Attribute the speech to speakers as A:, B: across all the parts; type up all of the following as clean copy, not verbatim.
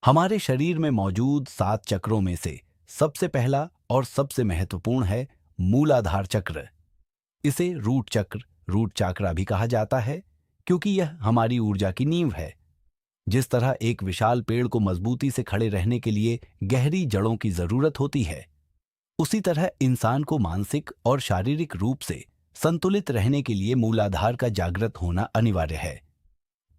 A: हमारे शरीर में मौजूद 7 चक्रों में से सबसे पहला और सबसे महत्वपूर्ण है मूलाधार चक्र। इसे रूट चक्र भी कहा जाता है, क्योंकि यह हमारी ऊर्जा की नींव है। जिस तरह एक विशाल पेड़ को मजबूती से खड़े रहने के लिए गहरी जड़ों की जरूरत होती है, उसी तरह इंसान को मानसिक और शारीरिक रूप से संतुलित रहने के लिए मूलाधार का जागृत होना अनिवार्य है।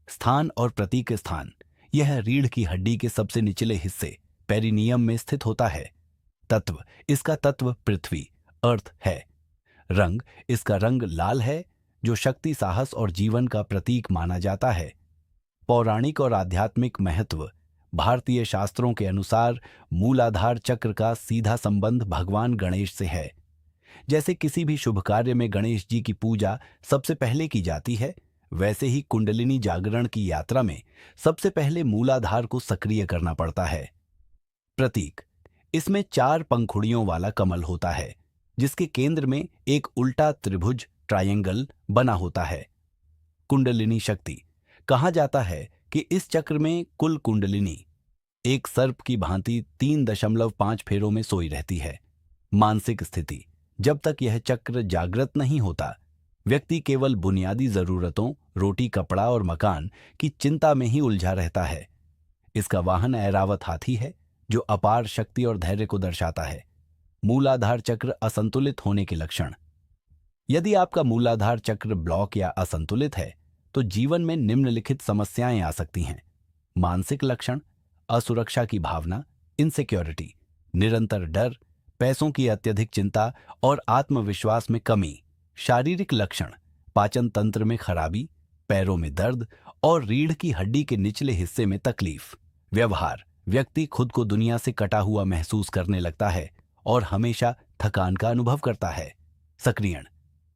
A: स्थान और प्रतीक स्थान। यह रीढ़ की हड्डी के सबसे निचले हिस्से पेरिनियम में स्थित होता है। तत्व। इसका तत्व पृथ्वी अर्थ है। रंग। इसका रंग लाल है, जो शक्ति, साहस और जीवन का प्रतीक माना जाता है। पौराणिक और आध्यात्मिक महत्व। भारतीय शास्त्रों के अनुसार मूलाधार चक्र का सीधा संबंध भगवान गणेश से है। जैसे किसी भी शुभ कार्य में गणेश जी की पूजा सबसे पहले की जाती है, वैसे ही कुंडलिनी जागरण की यात्रा में सबसे पहले मूलाधार को सक्रिय करना पड़ता है। प्रतीक। इसमें 4 पंखुड़ियों वाला कमल होता है, जिसके केंद्र में एक उल्टा त्रिभुज ट्रायंगल बना होता है। कुंडलिनी शक्ति। कहा जाता है कि इस चक्र में कुल कुंडलिनी एक सर्प की भांति 3.5 फेरों में सोई रहती है। मानसिक स्थिति। जब तक यह चक्र जागृत नहीं होता, व्यक्ति केवल बुनियादी जरूरतों, रोटी, कपड़ा और मकान की चिंता में ही उलझा रहता है। इसका वाहन ऐरावत हाथी है, जो अपार शक्ति और धैर्य को दर्शाता है। मूलाधार चक्र असंतुलित होने के लक्षण। यदि आपका मूलाधार चक्र ब्लॉक या असंतुलित है, तो जीवन में निम्नलिखित समस्याएं आ सकती हैं। मानसिक लक्षण। असुरक्षा की भावना, इनसिक्योरिटी, निरंतर डर, पैसों की अत्यधिक चिंता और आत्मविश्वास में कमी। शारीरिक लक्षण। पाचन तंत्र में खराबी, पैरों में दर्द और रीढ़ की हड्डी के निचले हिस्से में तकलीफ। व्यवहार। व्यक्ति खुद को दुनिया से कटा हुआ महसूस करने लगता है और हमेशा थकान का अनुभव करता है। सक्रियण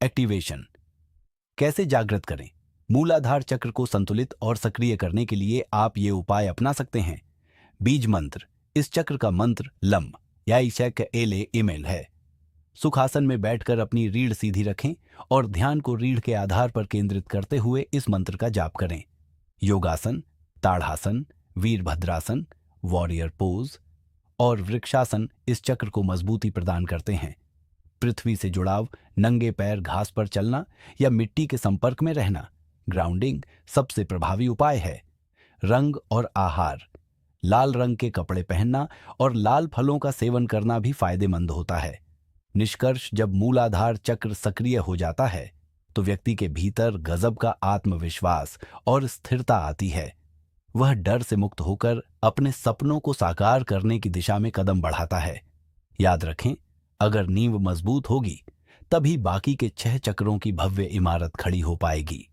A: एक्टिवेशन। कैसे जागृत करें? मूलाधार चक्र को संतुलित और सक्रिय करने के लिए आप ये उपाय अपना सकते हैं। बीज मंत्र। इस चक्र का मंत्र लम या ईशैक एले इमेल है। सुखासन में बैठकर अपनी रीढ़ सीधी रखें और ध्यान को रीढ़ के आधार पर केंद्रित करते हुए इस मंत्र का जाप करें। योगासन, ताड़ासन, वीरभद्रासन, वॉरियर पोज और वृक्षासन इस चक्र को मजबूती प्रदान करते हैं। पृथ्वी से जुड़ाव। नंगे पैर घास पर चलना या मिट्टी के संपर्क में रहना, ग्राउंडिंग, सबसे प्रभावी उपाय है। रंग और आहार। लाल रंग के कपड़े पहनना और लाल फलों का सेवन करना भी फायदेमंद होता है। निष्कर्ष। जब मूलाधार चक्र सक्रिय हो जाता है, तो व्यक्ति के भीतर गजब का आत्मविश्वास और स्थिरता आती है। वह डर से मुक्त होकर अपने सपनों को साकार करने की दिशा में कदम बढ़ाता है। याद रखें, अगर नींव मजबूत होगी, तभी बाकी के 6 चक्रों की भव्य इमारत खड़ी हो पाएगी।